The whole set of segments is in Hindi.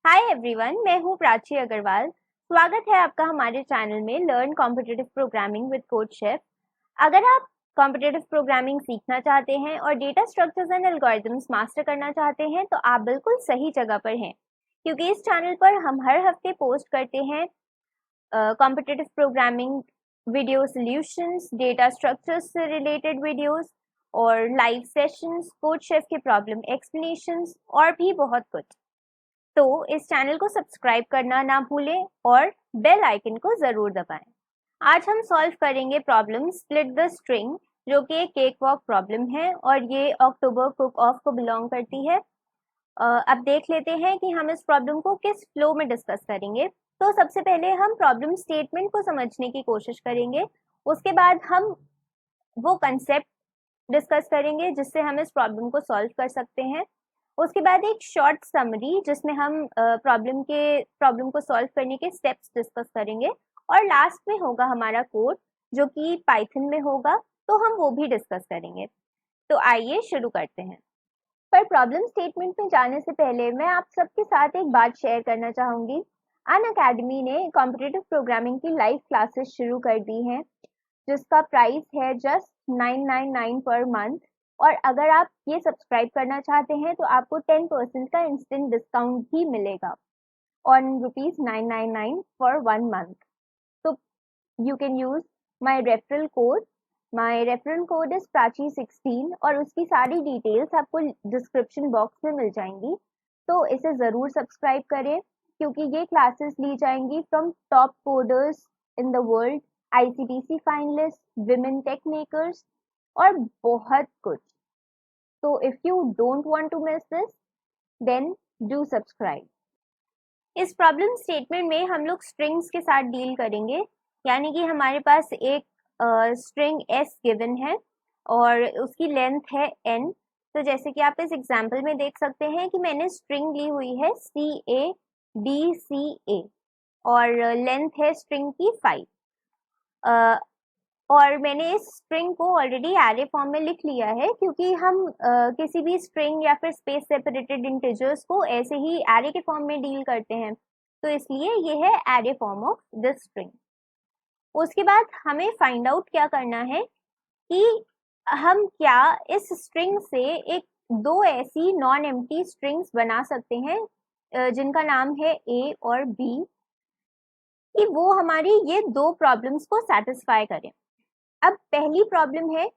हाय एवरीवन, मैं हूँ प्राची अग्रवाल। स्वागत है आपका हमारे चैनल में learn competitive programming with coach chef. अगर आप कॉम्पिटिटिव प्रोग्रामिंग सीखना चाहते हैं और data structures and algorithms master करना चाहते हैं तो आप बिल्कुल सही जगह पर हैं, क्योंकि इस चैनल पर हम हर हफ्ते पोस्ट करते हैं competitive programming video solutions, data structures से रिलेटेड वीडियोस और लाइव सेशंस, कोच शेफ के प्रॉब्लम एक्सप्लेनेशंस और भी बहुत कुछ। तो इस चैनल को सब्सक्राइब करना ना भूलें और बेल आइकन को जरूर दबाएं। आज हम सॉल्व करेंगे प्रॉब्लम स्प्लिट द स्ट्रिंग, जो कि एक केक वॉक प्रॉब्लम है और ये अक्टूबर कुक ऑफ को बिलोंग करती है। अब देख लेते हैं कि हम इस प्रॉब्लम को किस फ्लो में डिस्कस करेंगे। तो सबसे पहले हम प्रॉब्लम स्टेटमेंट को समझने की कोशिश करेंगे, उसके बाद हम वो कंसेप्ट डिस्कस करेंगे जिससे हम इस प्रॉब्लम को सॉल्व कर सकते हैं। उसके बाद एक शॉर्ट समरी जिसमें हम प्रॉब्लम को सॉल्व करने के स्टेप्स डिस्कस करेंगे और लास्ट में होगा हमारा कोड जो कि पाइथन में होगा, तो हम वो भी डिस्कस करेंगे। तो आइए शुरू करते हैं। पर प्रॉब्लम स्टेटमेंट में जाने से पहले मैं आप सबके साथ एक बात शेयर करना चाहूंगी। अनअकैडमी ने कॉम्पिटिटिव प्रोग्रामिंग की लाइव क्लासेस शुरू कर दी हैं, जिसका प्राइस है जस्ट 999 पर मंथ। और अगर आप ये सब्सक्राइब करना चाहते हैं तो आपको 10% का इंस्टेंट डिस्काउंट भी मिलेगा ऑन ₹999 फॉर 1 month। तो you can use my referral code. My referral code is प्राची16 और उसकी सारी डिटेल्स आपको डिस्क्रिप्शन बॉक्स में मिल जाएंगी। तो इसे ज़रूर सब्सक्राइब करें, क्योंकि ये क्लासेस ली जाएंगी from top coders in the world, ICTC finalist, women tech makers और बहुत कुछ। तो if you don't want to miss this, then do subscribe. इस प्रॉब्लम स्टेटमेंट में हम लोग स्ट्रिंग्स के साथ डील करेंगे, यानी कि हमारे पास एक स्ट्रिंग s गिवन है और उसकी लेंथ है n। तो जैसे कि आप इस एग्जांपल में देख सकते हैं कि मैंने स्ट्रिंग ली हुई है CABCA और लेंथ है स्ट्रिंग की 5। और मैंने इस स्ट्रिंग को ऑलरेडी एरे फॉर्म में लिख लिया है, क्योंकि हम किसी भी स्ट्रिंग या फिर स्पेस सेपरेटेड इंटीजर्स को ऐसे ही एरे के फॉर्म में डील करते हैं, तो इसलिए ये है array form of this string. उसके बाद हमें फाइंड आउट क्या करना है कि हम क्या इस स्ट्रिंग से एक दो ऐसी नॉन एम्प्टी स्ट्रिंग्स बना सकते हैं जिनका नाम है A और B, कि वो हमारी ये दो प्रॉब्लम्स को सेटिस्फाई करें। अब पहली प्रॉब्लम है,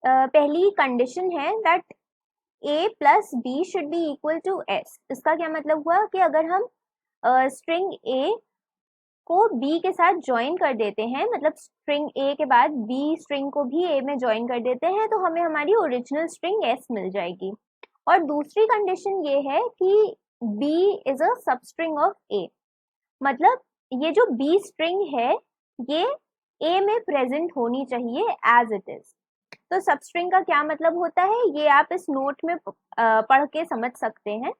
पहली कंडीशन है that A plus B should be equal to S। इसका क्या मतलब हुआ कि अगर हम स्ट्रिंग A को B के साथ ज्वाइन कर देते हैं, मतलब स्ट्रिंग A के बाद B स्ट्रिंग को भी A में ज्वाइन कर देते हैं, तो हमें हमारी ओरिजिनल स्ट्रिंग S मिल जाएगी। और दूसरी कंडीशन ये है कि B is a substring of A, मतलब ये जो B स्ट्रिंग है ये A में प्रेजेंट होनी चाहिए एज इट इज। तो सबस्ट्रिंग का क्या मतलब होता है ये आप इस नोट में पढ़ के समझ सकते हैं।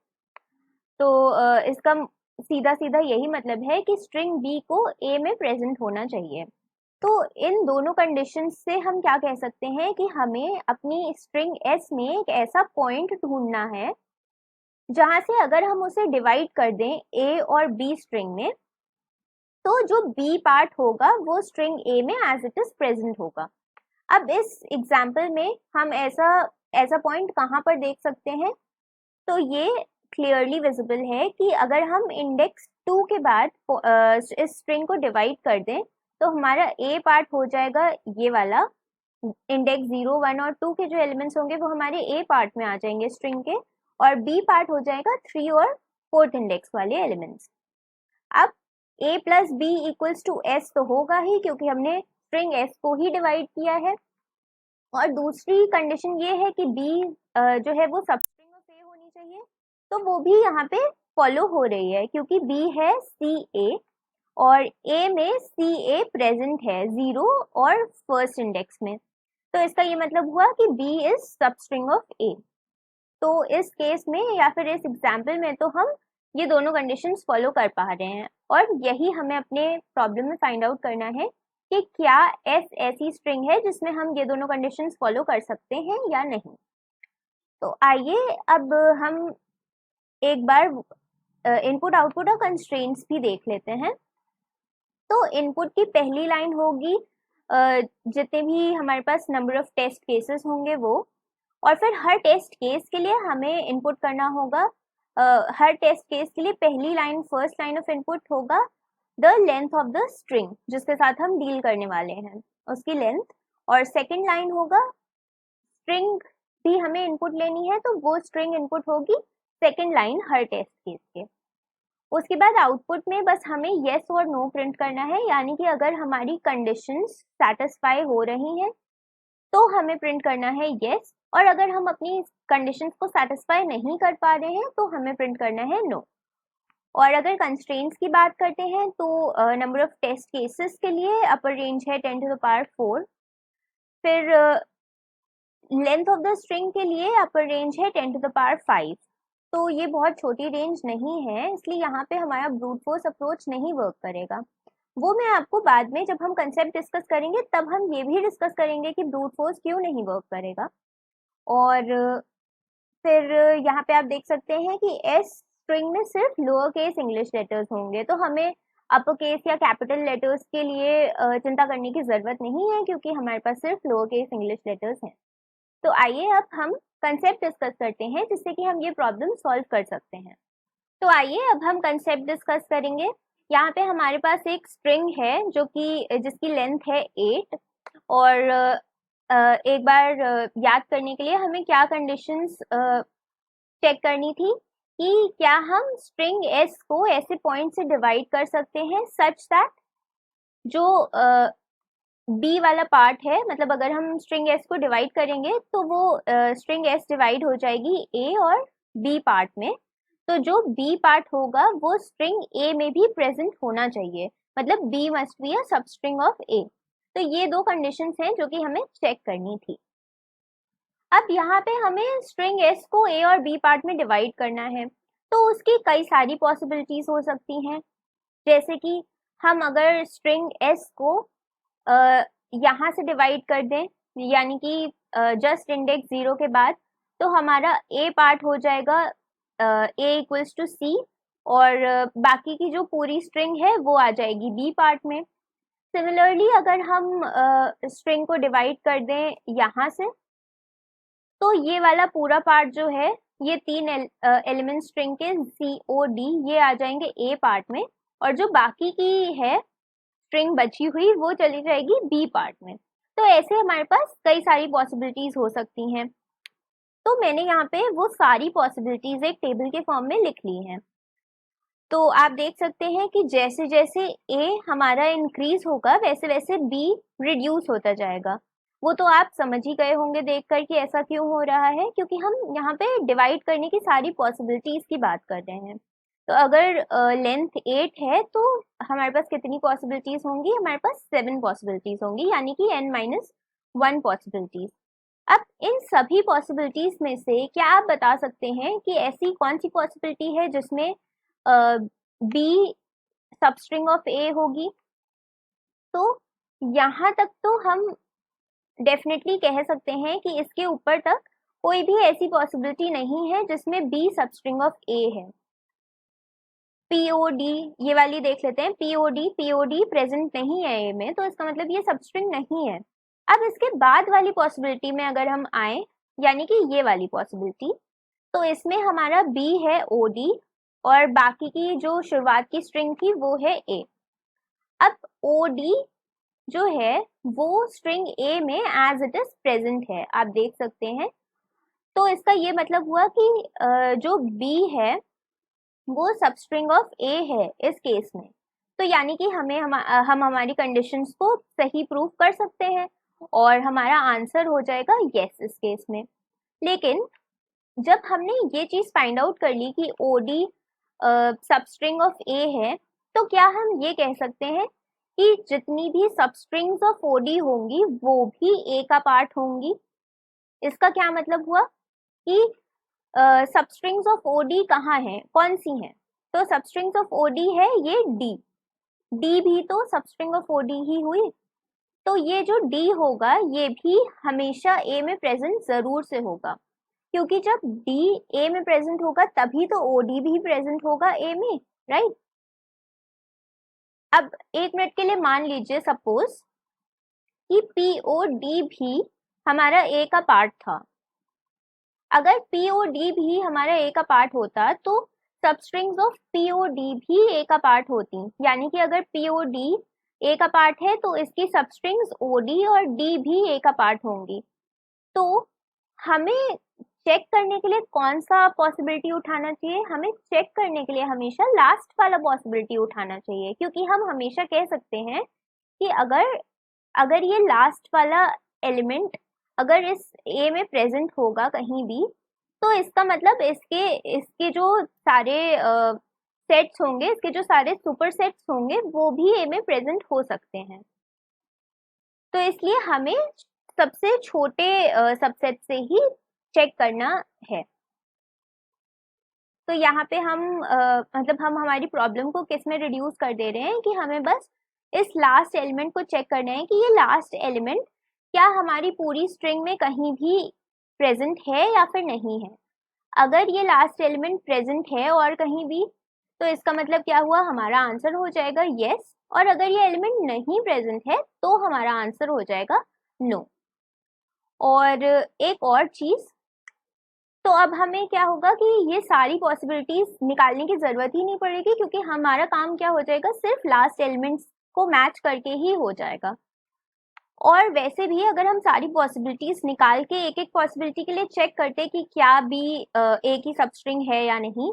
तो इसका सीधा सीधा यही मतलब है कि स्ट्रिंग B को A में प्रेजेंट होना चाहिए। तो इन दोनों कंडीशंस से हम क्या कह सकते हैं कि हमें अपनी स्ट्रिंग S में एक ऐसा पॉइंट ढूंढना है जहां से अगर हम उसे डिवाइड कर दें A और B स्ट्रिंग में, तो जो B पार्ट होगा वो स्ट्रिंग A में एज इट इज प्रेजेंट होगा। अब इस एग्जाम्पल में हम ऐसा पॉइंट कहाँ पर देख सकते हैं, तो ये क्लियरली विजिबल है कि अगर हम इंडेक्स 2 के बाद इस स्ट्रिंग को डिवाइड कर दें तो हमारा A पार्ट हो जाएगा ये वाला, इंडेक्स 0, 1 और 2 के जो एलिमेंट्स होंगे वो हमारे A पार्ट में आ जाएंगे स्ट्रिंग के, और B पार्ट हो जाएगा 3 और 4th इंडेक्स वाले एलिमेंट्स। अब A plus B equals to S तो होगा ही, क्योंकि हमने स्ट्रिंग S को ही डिवाइड किया है। और दूसरी कंडीशन ये है कि B जो है वो सबस्ट्रिंग ऑफ A होनी चाहिए, तो वो भी यहाँ पे फॉलो हो रही है, क्योंकि B है CA और A में CA प्रेजेंट है 0 और फर्स्ट इंडेक्स में, तो इसका ये मतलब हुआ कि B is substring of A। तो इस केस में या फिर इस एग्जाम्पल में तो हम ये दोनों कंडीशंस फॉलो कर पा रहे हैं, और यही हमें अपने प्रॉब्लम में फाइंड आउट करना है कि क्या S ऐसी स्ट्रिंग है जिसमें हम ये दोनों कंडीशंस फॉलो कर सकते हैं या नहीं। तो आइए अब हम एक बार इनपुट आउटपुट और कंस्ट्रेंट्स भी देख लेते हैं। तो इनपुट की पहली लाइन होगी जितने भी हमारे पास नंबर ऑफ टेस्ट केसेस होंगे वो, और फिर हर टेस्ट केस के लिए हमें इनपुट करना होगा, हर टेस्ट केस के लिए पहली line, first line of input होगा the length of the string जिसके साथ हम डील करने वाले हैं, उसकी लेंथ। और सेकेंड लाइन होगा स्ट्रिंग भी हमें इनपुट लेनी है, तो वो स्ट्रिंग इनपुट होगी सेकेंड लाइन हर टेस्ट केस के। उसके बाद आउटपुट में बस हमें येस और नो प्रिंट करना है, यानी कि अगर हमारी कंडीशंस सेटिस्फाई हो रही हैं तो हमें प्रिंट करना है येस, और अगर हम अपनी कंडीशंस को सेटिस्फाई नहीं कर पा रहे हैं तो हमें प्रिंट करना है नो। और अगर कंस्ट्रेंट्स की बात करते हैं तो नंबर ऑफ टेस्ट केसेस के लिए अपर रेंज है 10 to the power 4, फिर लेंथ ऑफ द स्ट्रिंग के लिए अपर रेंज है 10 to the power 5। तो ये बहुत छोटी रेंज नहीं है, इसलिए यहाँ पे हमारा ब्रूट फोर्स अप्रोच नहीं वर्क करेगा। वो मैं आपको बाद में जब हम कंसेप्ट डिस्कस करेंगे तब हम ये भी डिस्कस करेंगे कि ब्रूट फोर्स क्यों नहीं वर्क करेगा। और फिर यहाँ पे आप देख सकते हैं कि एस स्ट्रिंग में सिर्फ लोअर केस इंग्लिश लेटर्स होंगे, तो हमें अपर केस या कैपिटल लेटर्स के लिए चिंता करने की ज़रूरत नहीं है क्योंकि हमारे पास सिर्फ लोअर केस इंग्लिश लेटर्स हैं। तो आइए अब हम कंसेप्ट डिस्कस करते हैं जिससे कि हम ये प्रॉब्लम सॉल्व कर सकते हैं। तो आइए अब हम कंसेप्ट डिस्कस करेंगे। यहाँ पे हमारे पास एक स्ट्रिंग है जो कि जिसकी लेंथ है 8, और एक बार याद करने के लिए हमें क्या कंडीशंस चेक करनी थी कि क्या हम स्ट्रिंग एस को ऐसे पॉइंट से डिवाइड कर सकते हैं सच दैट जो बी वाला पार्ट है, मतलब अगर हम स्ट्रिंग एस को डिवाइड करेंगे तो वो स्ट्रिंग एस डिवाइड हो जाएगी ए और बी पार्ट में, तो जो बी पार्ट होगा वो स्ट्रिंग ए में भी प्रेजेंट होना चाहिए, मतलब B must be a substring of A. तो ये दो कंडीशंस हैं जो कि हमें चेक करनी थी। अब यहाँ पे हमें स्ट्रिंग एस को ए और बी पार्ट में डिवाइड करना है, तो उसकी कई सारी पॉसिबिलिटीज हो सकती हैं, जैसे कि हम अगर स्ट्रिंग एस को यहाँ से डिवाइड कर दें, यानी कि जस्ट इंडेक्स 0 के बाद, तो हमारा ए पार्ट हो जाएगा ए इक्वल्स टू सी, और बाकी की जो पूरी स्ट्रिंग है वो आ जाएगी बी पार्ट में। सिमिलरली अगर हम स्ट्रिंग को डिवाइड कर दें यहाँ से, तो ये वाला पूरा पार्ट जो है, ये तीन एलिमेंट स्ट्रिंग के सी ओ डी ये आ जाएंगे ए पार्ट में, और जो बाकी की है स्ट्रिंग बची हुई वो चली जाएगी बी पार्ट में। तो ऐसे हमारे पास कई सारी पॉसिबिलिटीज हो सकती हैं। तो मैंने यहाँ पे वो सारी पॉसिबिलिटीज एक टेबल के फॉर्म में लिख ली हैं। तो आप देख सकते हैं कि जैसे जैसे ए हमारा इंक्रीज होगा वैसे वैसे बी रिड्यूस होता जाएगा। वो तो आप समझ ही गए होंगे देखकर कि ऐसा क्यों हो रहा है, क्योंकि हम यहाँ पे डिवाइड करने की सारी पॉसिबिलिटीज की बात कर रहे हैं। तो अगर लेंथ 8 है तो हमारे पास कितनी पॉसिबिलिटीज होंगी? हमारे पास 7 पॉसिबिलिटीज होंगी, यानी कि n-1 पॉसिबिलिटीज। अब इन सभी पॉसिबिलिटीज में से क्या आप बता सकते हैं कि ऐसी कौन सी पॉसिबिलिटी है जिसमें बी सबस्ट्रिंग ऑफ ए होगी? तो यहाँ तक तो हम डेफिनेटली कह सकते हैं कि इसके ऊपर तक कोई भी ऐसी पॉसिबिलिटी नहीं है जिसमें बी सबस्ट्रिंग ऑफ ए है। पीओडी ये वाली देख लेते हैं, पीओडी प्रेजेंट नहीं है ए में, तो इसका मतलब ये सबस्ट्रिंग नहीं है। अब इसके बाद वाली पॉसिबिलिटी में अगर हम आए, यानी कि ये वाली पॉसिबिलिटी, तो इसमें हमारा बी है ओडी और बाकी की जो शुरुआत की स्ट्रिंग थी वो है ए। अब ओडी जो है वो स्ट्रिंग ए में एज इट इज प्रेजेंट है, आप देख सकते हैं। तो इसका ये मतलब हुआ कि जो बी है वो सबस्ट्रिंग ऑफ ए है इस केस में। तो यानी कि हम हमारी कंडीशंस को सही प्रूव कर सकते हैं और हमारा आंसर हो जाएगा यस इस केस में। लेकिन जब हमने ये चीज फाइंड आउट कर ली कि ओडी सबस्ट्रिंग ऑफ ए है, तो क्या हम ये कह सकते हैं कि जितनी भी सबस्ट्रिंग्स ऑफ ओडी होंगी वो भी ए का पार्ट होंगी? इसका क्या मतलब हुआ कि सबस्ट्रिंग्स ऑफ ओडी कहाँ हैं, कौन सी हैं? तो सबस्ट्रिंग्स ऑफ ओडी है ये डी भी तो सबस्ट्रिंग ऑफ ओडी ही हुई। तो ये जो डी होगा ये भी हमेशा ए में प्रेजेंट जरूर से होगा। क्योंकि जब डी ए में प्रेजेंट होगा तभी तो ओडी भी प्रेजेंट होगा ए में, राइट। अब 1 मिनट के लिए मान लीजिए सपोज कि पीओडी भी हमारा ए का पार्ट था। अगर पीओडी भी हमारा ए का पार्ट होता तो सबस्ट्रिंग्स ऑफ पीओडी भी ए का पार्ट होती, यानी कि अगर पीओडी ए का पार्ट है तो इसकी सबस्ट्रिंग्स ओडी और डी भी ए का पार्ट होंगी। तो हमें चेक करने के लिए कौन सा पॉसिबिलिटी उठाना चाहिए? हमें चेक करने के लिए हमेशा लास्ट वाला पॉसिबिलिटी उठाना चाहिए, क्योंकि हम हमेशा कह सकते हैं कि अगर ये लास्ट वाला एलिमेंट अगर इस ए में प्रेजेंट होगा कहीं भी, तो इसका मतलब इसके जो सारे सेट्स होंगे, इसके जो सारे सुपर सेट्स होंगे वो भी ए में प्रेजेंट हो सकते हैं। तो इसलिए हमें सबसे छोटे सबसेट से ही चेक करना है। तो यहाँ पे हम मतलब हम हमारी प्रॉब्लम को किस में रिड्यूस कर दे रहे हैं कि हमें बस इस लास्ट एलिमेंट को चेक करना है कि ये लास्ट एलिमेंट क्या हमारी पूरी स्ट्रिंग में कहीं भी प्रेजेंट है या फिर नहीं है। अगर ये लास्ट एलिमेंट प्रेजेंट है और कहीं भी, तो इसका मतलब क्या हुआ, हमारा आंसर हो जाएगा यस। और अगर ये एलिमेंट नहीं प्रेजेंट है तो हमारा आंसर हो जाएगा नो। और एक और चीज, तो अब हमें क्या होगा कि ये सारी पॉसिबिलिटीज निकालने की जरूरत ही नहीं पड़ेगी, क्योंकि हमारा काम क्या हो जाएगा, सिर्फ लास्ट एलिमेंट्स को मैच करके ही हो जाएगा। और वैसे भी अगर हम सारी पॉसिबिलिटीज निकाल के एक एक पॉसिबिलिटी के लिए चेक करते कि क्या भी एक ही सबस्ट्रिंग है या नहीं,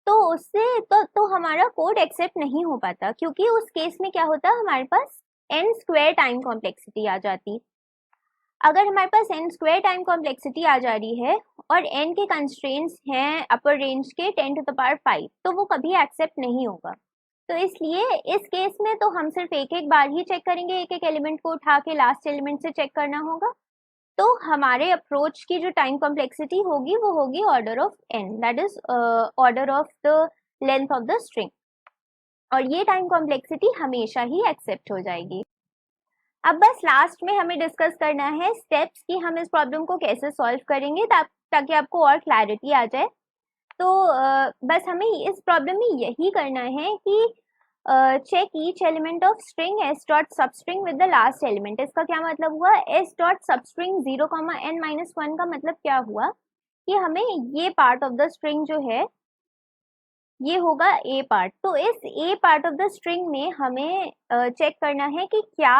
तो उससे तो हमारा कोड एक्सेप्ट नहीं हो पाता, क्योंकि उस केस में क्या होता, हमारे पास n स्क्वायर टाइम कॉम्प्लेक्सिटी आ जाती। अगर हमारे पास n स्क्वायर टाइम कॉम्प्लेक्सिटी आ जा रही है और n के कंस्ट्रेंट्स हैं अपर रेंज के 10⁵, तो वो कभी एक्सेप्ट नहीं होगा। तो इसलिए इस केस में तो हम सिर्फ एक एक बार ही चेक करेंगे, एक एक एलिमेंट को उठा के लास्ट एलिमेंट से चेक करना होगा। तो हमारे अप्रोच की जो टाइम कॉम्प्लेक्सिटी होगी वो होगी order of n, that is order of the length of the string, और ये टाइम कॉम्प्लेक्सिटी हमेशा ही एक्सेप्ट हो जाएगी। अब बस लास्ट में हमें डिस्कस करना है स्टेप्स कि हम इस प्रॉब्लम को कैसे सॉल्व करेंगे ताकि आपको और क्लैरिटी आ जाए। तो बस हमें इस प्रॉब्लम में यही करना है कि check each element of string s dot substring with the last element. इसका क्या मतलब हुआ, s डॉट सबस्ट्रिंग 0,n-1 का मतलब क्या हुआ कि हमें ये पार्ट ऑफ द स्ट्रिंग जो है ये होगा a पार्ट। तो इस a part of the string में हमें चेक करना है कि क्या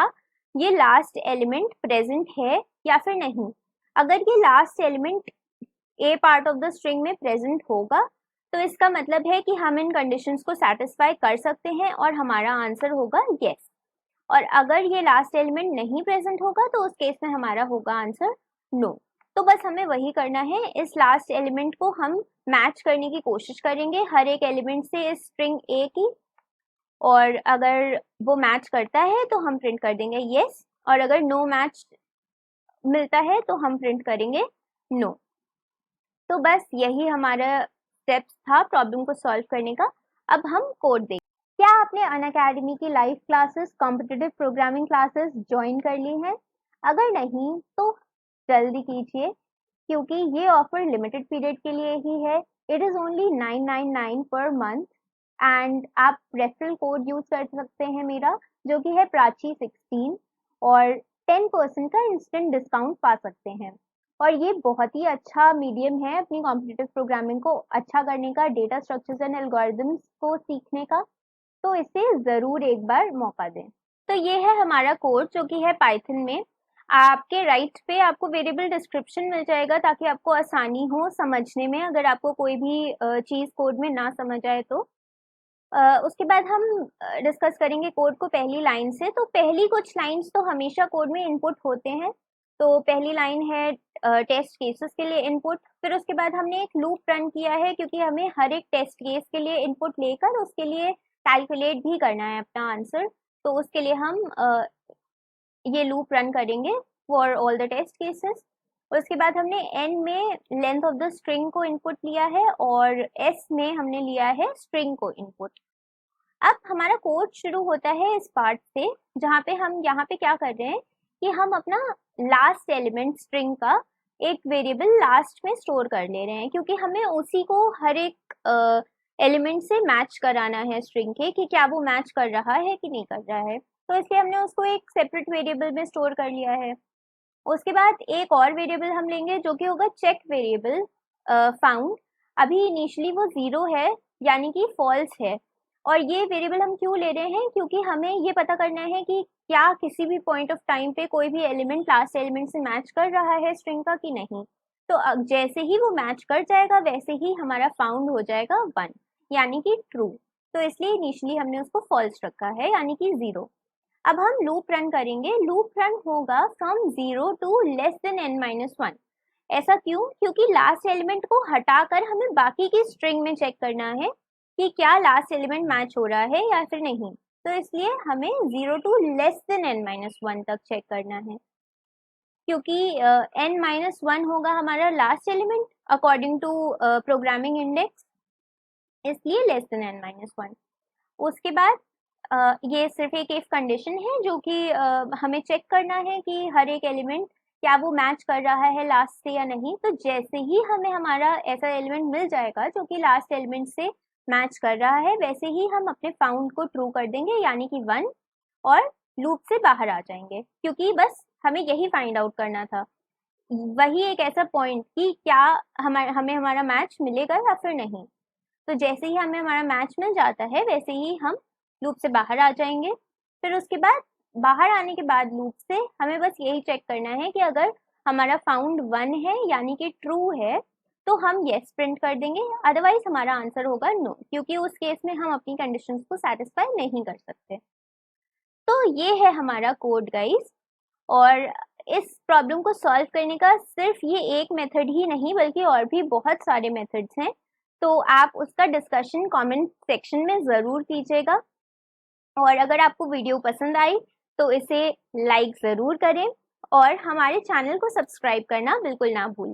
ये लास्ट एलिमेंट प्रेजेंट है या फिर नहीं। अगर ये last element A part of the string में प्रेजेंट होगा तो इसका मतलब है कि हम इन कंडीशंस को सेटिस्फाई कर सकते हैं और हमारा आंसर होगा यस। और अगर ये लास्ट एलिमेंट नहीं प्रेजेंट होगा तो उस केस में हमारा होगा आंसर नो। तो बस हमें वही करना है, इस लास्ट एलिमेंट को हम मैच करने की कोशिश करेंगे हर एक एलिमेंट से इस स्ट्रिंग ए की, और अगर वो मैच करता है तो हम प्रिंट कर देंगे यस, और अगर नो मैच मिलता है तो हम प्रिंट करेंगे नो। तो बस यही हमारा स्टेप्स था प्रॉब्लम को सॉल्व करने का। अब हम कोड देखें। क्या आपने अनअकैडमी की live classes, competitive programming classes join कर ली हैं? अगर नहीं तो जल्दी कीजिए, क्योंकि ये ऑफर लिमिटेड पीरियड के लिए ही है। It is only 999 per month, and आप रेफरल कोड यूज कर सकते हैं मेरा, जो कि है प्राची 16, और 10% का इंस्टेंट डिस्काउंट पा सकते हैं। और ये बहुत ही अच्छा मीडियम है अपनी कॉम्पिटिटिव प्रोग्रामिंग को अच्छा करने का, डेटा स्ट्रक्चर्स एंड एल्गोरिथम्स को सीखने का। तो इसे ज़रूर एक बार मौका दें। तो ये है हमारा कोड जो कि है पाइथन में। आपके राइट पे आपको वेरिएबल डिस्क्रिप्शन मिल जाएगा ताकि आपको आसानी हो समझने में, अगर आपको कोई भी चीज़ कोड में ना समझ आए तो। उसके बाद हम डिस्कस करेंगे कोड को पहली लाइन से। तो पहली कुछ लाइंस तो हमेशा कोड में इनपुट होते हैं। तो पहली लाइन है टेस्ट केसेस के लिए इनपुट। फिर उसके बाद हमने एक लूप रन किया है, क्योंकि हमें हर एक टेस्ट केस के लिए इनपुट लेकर उसके लिए कैलकुलेट भी करना है अपना आंसर। तो उसके लिए हम ये लूप रन करेंगे for all the test cases. उसके बाद हमने n में लेंथ ऑफ द स्ट्रिंग को इनपुट लिया है और s में हमने लिया है स्ट्रिंग को इनपुट। अब हमारा कोड शुरू होता है इस पार्ट से, जहाँ पे हम यहाँ पे क्या कर रहे हैं कि हम अपना लास्ट एलिमेंट स्ट्रिंग का एक वेरिएबल लास्ट में स्टोर कर ले रहे हैं, क्योंकि हमें उसी को हर एक एलिमेंट से मैच कराना है स्ट्रिंग के, कि क्या वो मैच कर रहा है कि नहीं कर रहा है। तो इसलिए हमने उसको एक सेपरेट वेरिएबल में स्टोर कर लिया है। उसके बाद एक और वेरिएबल हम लेंगे जो कि होगा चेक वेरिएबल फाउंड। अभी इनिशियली वो 0 है, यानी कि फॉल्स है। और ये वेरिएबल हम क्यों ले रहे हैं, क्योंकि हमें ये पता करना है कि क्या किसी भी पॉइंट ऑफ टाइम पे कोई भी एलिमेंट लास्ट एलिमेंट से मैच कर रहा है स्ट्रिंग का कि नहीं। तो जैसे ही वो मैच कर जाएगा वैसे ही हमारा फाउंड हो जाएगा 1, यानी कि ट्रू। तो इसलिए इनिशियली हमने उसको फॉल्स रखा है, यानी कि 0। अब हम लूप रन करेंगे। लूप रन होगा from 0 to less than n-1। ऐसा क्यों? क्योंकि लास्ट एलिमेंट को हटाकर हमें बाकी की स्ट्रिंग में चेक करना है कि क्या लास्ट एलिमेंट मैच हो रहा है या फिर नहीं। तो इसलिए हमें 0 टू लेस देन n-1 तक चेक करना है, क्योंकि n-1 होगा हमारा last element according to programming index, इसलिए लेस देन n-1। उसके बाद ये सिर्फ एक इफ कंडीशन है जो कि हमें चेक करना है कि हर एक एलिमेंट क्या वो मैच कर रहा है लास्ट से या नहीं। तो जैसे ही हमें हमारा ऐसा एलिमेंट मिल जाएगा जो कि लास्ट एलिमेंट से मैच कर रहा है, वैसे ही हम अपने फाउंड को ट्रू कर देंगे, यानी कि 1, और लूप से बाहर आ जाएंगे, क्योंकि बस हमें यही फाइंड आउट करना था। वही एक ऐसा पॉइंट कि क्या हमें हमारा मैच मिलेगा या फिर नहीं। तो जैसे ही हमें हमारा मैच मिल जाता है वैसे ही हम लूप से बाहर आ जाएंगे। फिर उसके बाद बाहर आने के बाद लूप से हमें बस यही चेक करना है कि अगर हमारा फाउंड 1 है यानी कि ट्रू है तो हम येस प्रिंट कर देंगे, अदरवाइज हमारा आंसर होगा नो, क्योंकि उस केस में हम अपनी कंडीशंस को सेटिस्फाई नहीं कर सकते। तो ये है हमारा कोड गाइस। और इस प्रॉब्लम को सॉल्व करने का सिर्फ ये एक मेथड ही नहीं बल्कि और भी बहुत सारे मेथड्स हैं। तो आप उसका डिस्कशन कमेंट सेक्शन में ज़रूर कीजिएगा। और अगर आपको वीडियो पसंद आई तो इसे लाइक ज़रूर करें और हमारे चैनल को सब्सक्राइब करना बिल्कुल ना भूलें।